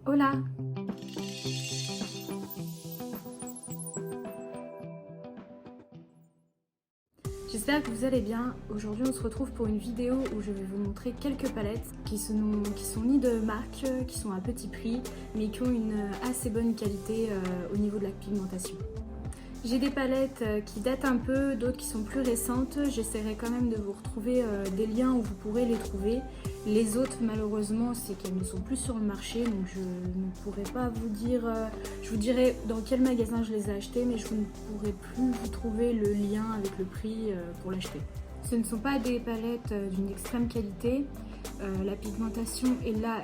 Hola! J'espère que vous allez bien. Aujourd'hui on se retrouve pour une vidéo où je vais vous montrer quelques palettes qui sont ni de marque, qui sont à petit prix, mais qui ont une assez bonne qualité au niveau de la pigmentation. J'ai des palettes qui datent un peu, d'autres qui sont plus récentes. J'essaierai quand même de vous retrouver des liens où vous pourrez les trouver. Les autres, malheureusement, c'est qu'elles ne sont plus sur le marché, donc je ne pourrai pas vous dire... je vous dirai dans quel magasin je les ai achetées, mais je ne pourrai plus vous trouver le lien avec le prix pour l'acheter. Ce ne sont pas des palettes d'une extrême qualité. La pigmentation est là,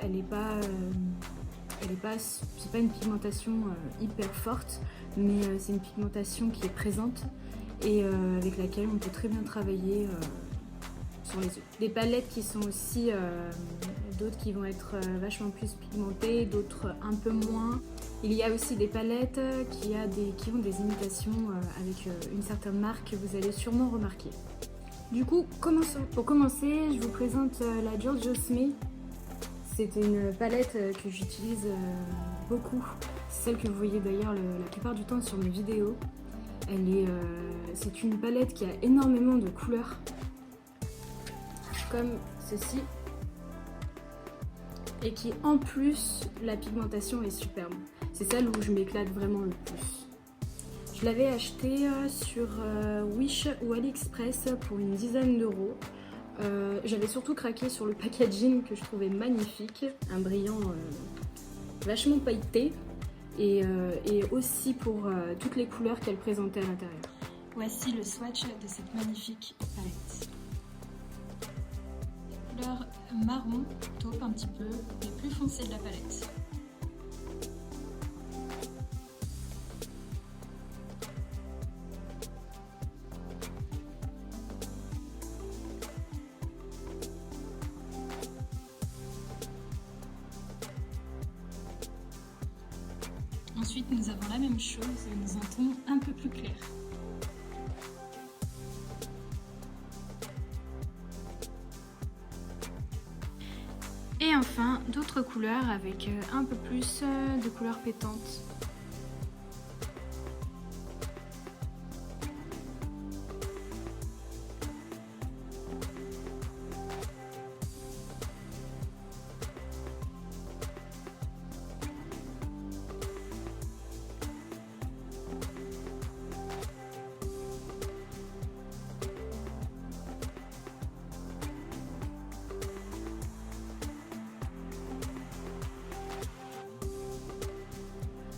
c'est pas une pigmentation hyper forte, mais c'est une pigmentation qui est présente et avec laquelle on peut très bien travailler sur les yeux. Des palettes qui sont aussi, d'autres qui vont être vachement plus pigmentées, d'autres un peu moins. Il y a aussi des palettes qui ont des imitations avec une certaine marque que vous allez sûrement remarquer. Du coup, commençons. Pour commencer, je vous présente la Giorgio Smith. C'est une palette que j'utilise beaucoup. C'est celle que vous voyez d'ailleurs la plupart du temps sur mes vidéos. C'est une palette qui a énormément de couleurs, comme ceci, et qui en plus, la pigmentation est superbe. C'est celle où je m'éclate vraiment le plus. Je l'avais achetée sur Wish ou AliExpress pour une dizaine d'euros. J'avais surtout craqué sur le packaging que je trouvais magnifique, un brillant vachement pailleté et aussi pour toutes les couleurs qu'elle présentait à l'intérieur. Voici le swatch de cette magnifique palette. Couleur marron, taupe un petit peu, les plus foncées de la palette. Ensuite, nous avons la même chose, mais en ton un peu plus clair. Et enfin, d'autres couleurs avec un peu plus de couleurs pétantes.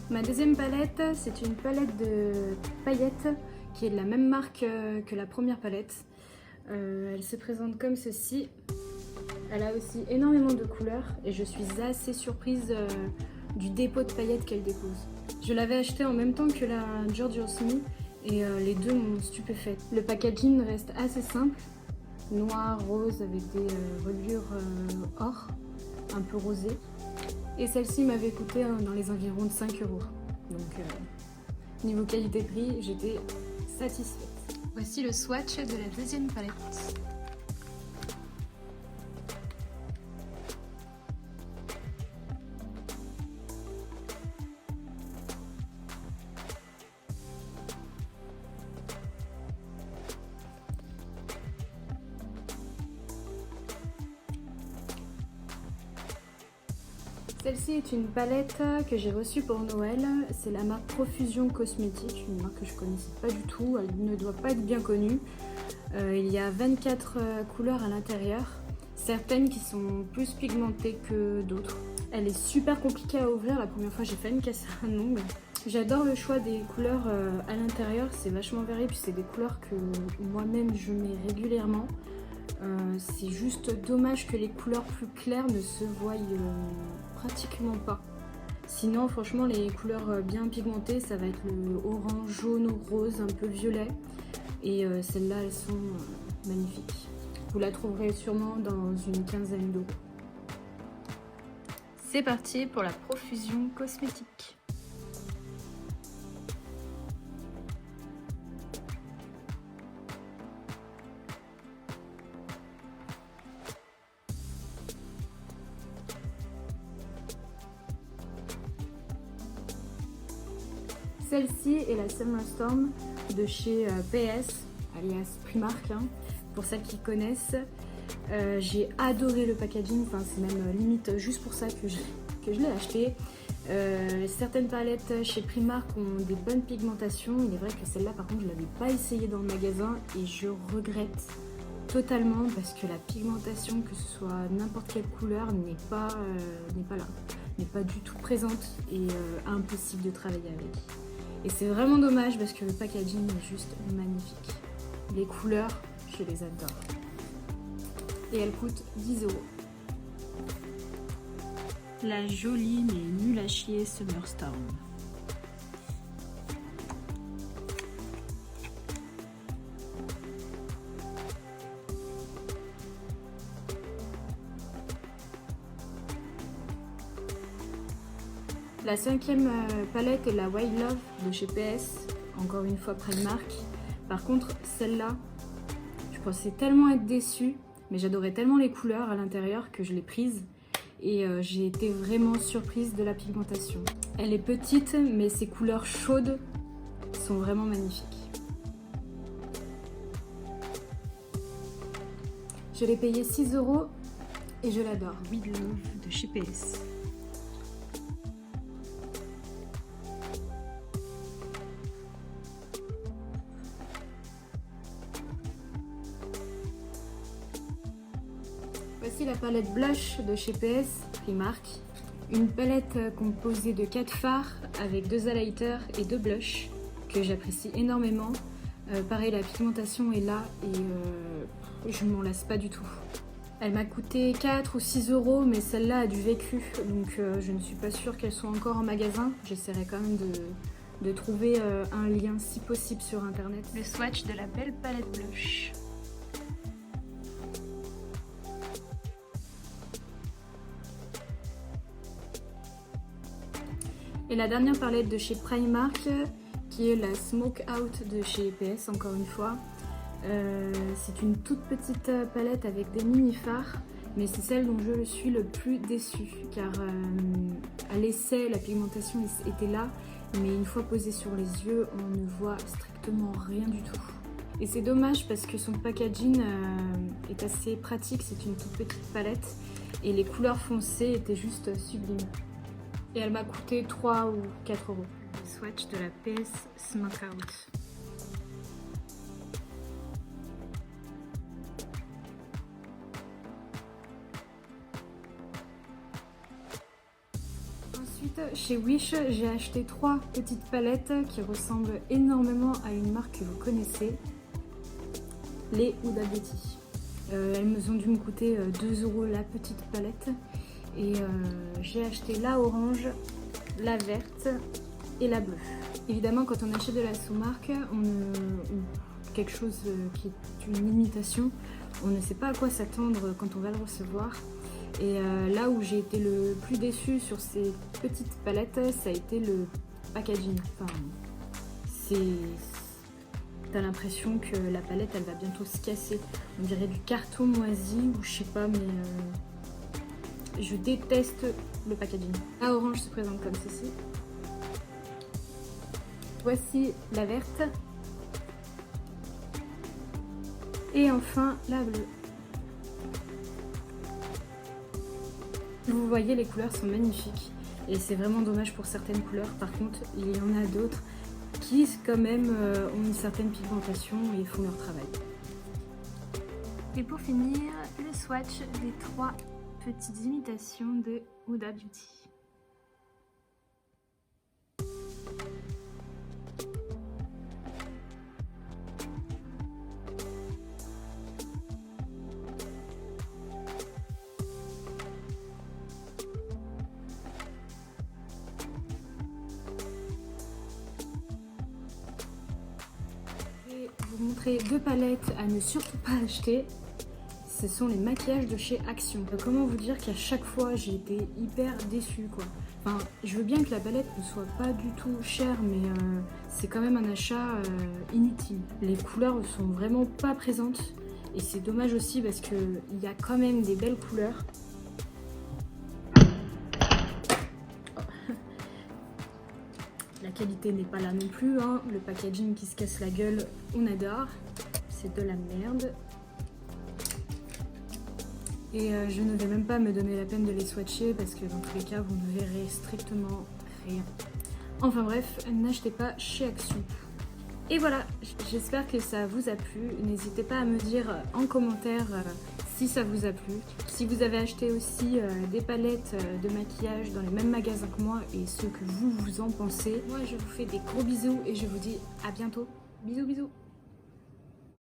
Ma deuxième palette, c'est une palette de paillettes qui est de la même marque que la première palette. Elle se présente comme ceci. Elle a aussi énormément de couleurs et je suis assez surprise du dépôt de paillettes qu'elle dépose. Je l'avais achetée en même temps que la Giorgio Smith et les deux m'ont stupéfaite. Le packaging reste assez simple, noir, rose avec des reliures or, un peu rosées. Et celle-ci m'avait coûté dans les environs de 5 euros. Donc niveau qualité-prix, j'étais satisfaite. Voici le swatch de la deuxième palette. Celle-ci est une palette que j'ai reçue pour Noël. C'est la marque Profusion Cosmétique, une marque que je ne connaissais pas du tout. Elle ne doit pas être bien connue. Il y a 24 couleurs à l'intérieur, certaines qui sont plus pigmentées que d'autres. Elle est super compliquée à ouvrir. La première fois, j'ai failli me casser un ongle. J'adore le choix des couleurs à l'intérieur, c'est vachement varié, puis c'est des couleurs que moi-même je mets régulièrement. C'est juste dommage que les couleurs plus claires ne se voient pratiquement pas. Sinon, franchement, les couleurs bien pigmentées, ça va être le orange, jaune ou rose, un peu violet. Et celles-là, elles sont magnifiques. Vous la trouverez sûrement dans une quinzaine d'euros. C'est parti pour la profusion cosmétique. celle-ci est la Summer Storm de chez PS, alias Primark, hein, pour celles qui connaissent. J'ai adoré le packaging, enfin c'est même limite juste pour ça que je l'ai acheté. Certaines palettes chez Primark ont des bonnes pigmentations. Il est vrai que celle-là par contre je ne l'avais pas essayée dans le magasin et je regrette totalement parce que la pigmentation, que ce soit n'importe quelle couleur, n'est pas là, n'est pas du tout présente et impossible de travailler avec. Et c'est vraiment dommage parce que le packaging est juste magnifique. Les couleurs, je les adore. Et elle coûte 10 €. La jolie mais nulle à chier Summer Storm. La cinquième palette est la Wild Love de chez PS, encore une fois Primark. Par contre, celle-là, je pensais tellement être déçue, mais j'adorais tellement les couleurs à l'intérieur que je l'ai prise. Et j'ai été vraiment surprise de la pigmentation. Elle est petite, mais ses couleurs chaudes sont vraiment magnifiques. Je l'ai payé 6 € et je l'adore. Wild Love de chez PS. Voici la palette blush de chez PS Primark. Une palette composée de 4 fards avec 2 highlighters et 2 blushs que j'apprécie énormément. Pareil, la pigmentation est là et je ne m'en lasse pas du tout. Elle m'a coûté 4 ou 6 €, mais celle-là a du vécu, donc je ne suis pas sûre qu'elle soit encore en magasin. J'essaierai quand même de trouver un lien si possible sur internet. Le swatch de la belle palette blush. Et la dernière palette de chez Primark, qui est la Smoke Out de chez PS, encore une fois. C'est une toute petite palette avec des mini fards, mais c'est celle dont je suis le plus déçue, car à l'essai, la pigmentation était là, mais une fois posée sur les yeux, on ne voit strictement rien du tout. Et c'est dommage parce que son packaging est assez pratique, c'est une toute petite palette, et les couleurs foncées étaient juste sublimes. Et elle m'a coûté 3 ou 4 €. Le swatch de la PS Smoke Out. Ensuite, chez Wish, j'ai acheté 3 petites palettes qui ressemblent énormément à une marque que vous connaissez, les Huda Beauty. Elles ont dû me coûter 2 € la petite palette. Et j'ai acheté la orange, la verte et la bleue. Évidemment, quand on achète de la sous-marque ou quelque chose qui est une imitation, on ne sait pas à quoi s'attendre quand on va le recevoir. Et là où j'ai été le plus déçue sur ces petites palettes, ça a été le packaging. Enfin, t'as l'impression que la palette elle va bientôt se casser. On dirait du carton moisi ou je sais pas, mais je déteste le packaging. La orange se présente comme ceci. Voici la verte. Et enfin la bleue. Vous voyez, les couleurs sont magnifiques. Et c'est vraiment dommage pour certaines couleurs. Par contre, il y en a d'autres qui quand même ont une certaine pigmentation et font leur travail. Et pour finir, le swatch des 3 petites imitations de Huda Beauty. Je vais vous montrer 2 palettes à ne surtout pas acheter. Ce sont les maquillages de chez Action. Comment vous dire qu'à chaque fois j'ai été hyper déçue quoi. Enfin, je veux bien que la palette ne soit pas du tout chère, mais c'est quand même un achat inutile. Les couleurs ne sont vraiment pas présentes et c'est dommage aussi parce qu'il y a quand même des belles couleurs. La la qualité n'est pas là non plus, hein. Le packaging qui se casse la gueule, on adore. C'est de la merde. Et je ne vais même pas me donner la peine de les swatcher parce que dans tous les cas, vous ne verrez strictement rien. Enfin bref, n'achetez pas chez Action. Et voilà, j'espère que ça vous a plu. N'hésitez pas à me dire en commentaire si ça vous a plu. Si vous avez acheté aussi des palettes de maquillage dans les mêmes magasins que moi et ce que vous en pensez. Moi, je vous fais des gros bisous et je vous dis à bientôt. Bisous, bisous.